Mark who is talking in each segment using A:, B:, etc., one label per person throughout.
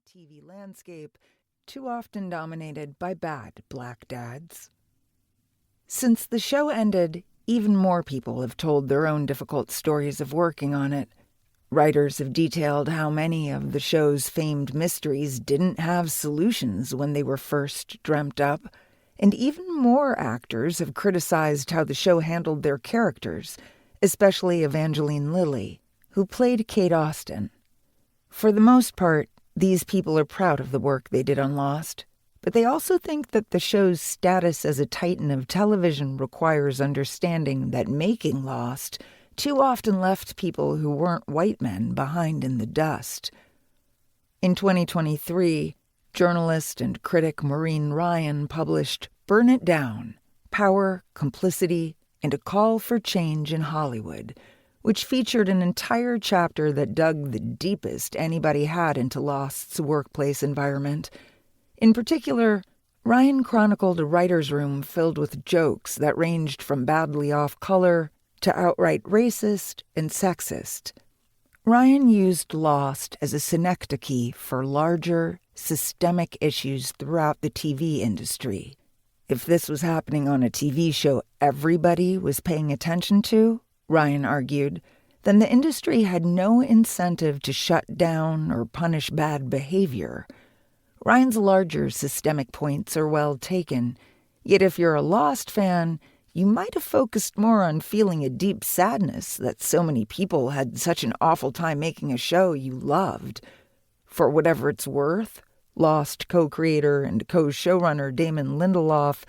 A: TV landscape too often dominated by bad black dads. Since the show ended, even more people have told their own difficult stories of working on it. Writers have detailed how many of the show's famed mysteries didn't have solutions when they were first dreamt up, and even more actors have criticized how the show handled their characters, especially Evangeline Lilly, who played Kate Austen. For the most part, these people are proud of the work they did on Lost, but they also think that the show's status as a titan of television requires understanding that making Lost too often left people who weren't white men behind in the dust. In 2023, journalist and critic Maureen Ryan published Burn It Down: Power, Complicity, and a Call for Change in Hollywood, which featured an entire chapter that dug the deepest anybody had into Lost's workplace environment. In particular, Ryan chronicled a writer's room filled with jokes that ranged from badly off color to outright racist and sexist. Ryan used Lost as a synecdoche for larger, systemic issues throughout the TV industry. If this was happening on a TV show everybody was paying attention to, Ryan argued, then the industry had no incentive to shut down or punish bad behavior. Ryan's larger systemic points are well taken, yet if you're a Lost fan, you might have focused more on feeling a deep sadness that so many people had such an awful time making a show you loved. For whatever it's worth, Lost co-creator and co-showrunner Damon Lindelof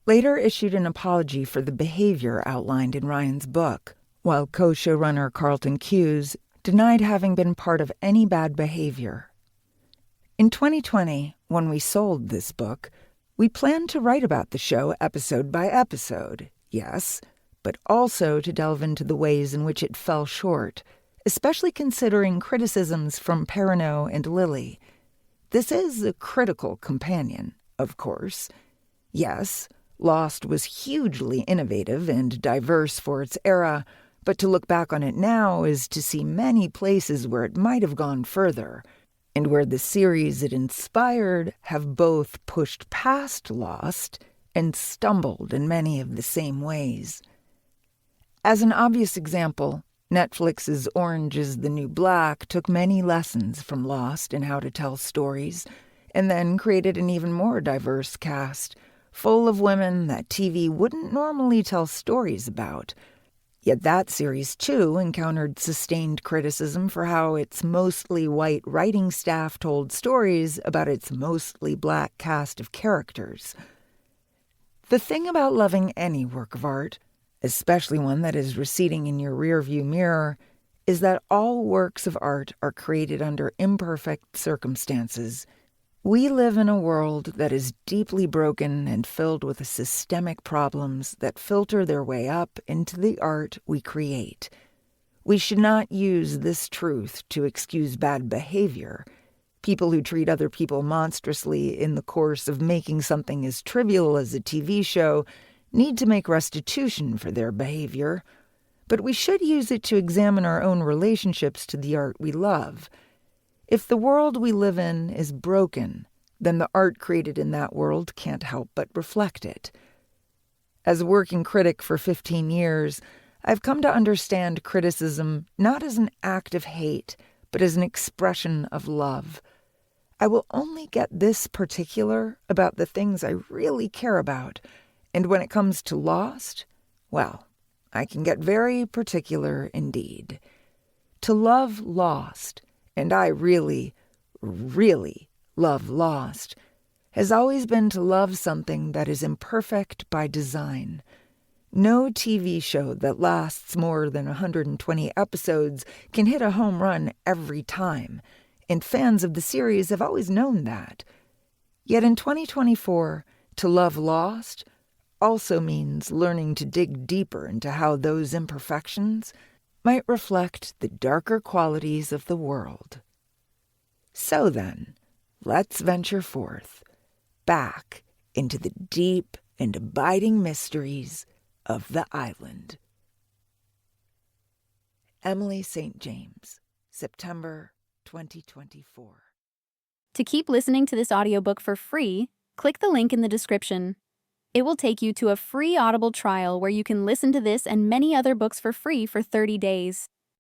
A: later issued an apology for the behavior outlined in Ryan's book, while co-showrunner Carlton Cuse denied having been part of any bad behavior. In 2020, when we sold this book, we planned to write about the show episode by episode, yes, but also to delve into the ways in which it fell short, especially considering criticisms from Perrineau and Lilly. This is a critical companion, of course. Yes, Lost was hugely innovative and diverse for its era, but to look back on it now is to see many places where it might have gone further, and where the series it inspired have both pushed past Lost and stumbled in many of the same ways. As an obvious example, Netflix's Orange is the New Black took many lessons from Lost in how to tell stories, and then created an even more diverse cast, full of women that TV wouldn't normally tell stories about. Yet that series, too, encountered sustained criticism for how its mostly white writing staff told stories about its mostly black cast of characters. The thing about loving any work of art, especially one that is receding in your rearview mirror, is that all works of art are created under imperfect circumstances. We live in a world that is deeply broken and filled with systemic problems that filter their way up into the art we create. We should not use this truth to excuse bad behavior. People who treat other people monstrously in the course of making something as trivial as a TV show need to make restitution for their behavior. But we should use it to examine our own relationships to the art we love. If the world we live in is broken, then the art created in that world can't help but reflect it. As a working critic for 15 years, I've come to understand criticism not as an act of hate, but as an expression of love. I will only get this particular about the things I really care about, and when it comes to Lost, well, I can get very particular indeed. To love Lost, and I really, really love Lost, has always been to love something that is imperfect by design. No TV show that lasts more than 120 episodes can hit a home run every time, and fans of the series have always known that. Yet in 2024, to love Lost also means learning to dig deeper into how those imperfections might reflect the darker qualities of the world. So then, let's venture forth, back into the deep and abiding mysteries of the island. Emily St. James, September 2024.
B: To keep listening to this audiobook for free, click the link in the description. It will take you to a free Audible trial where you can listen to this and many other books for free for 30 days.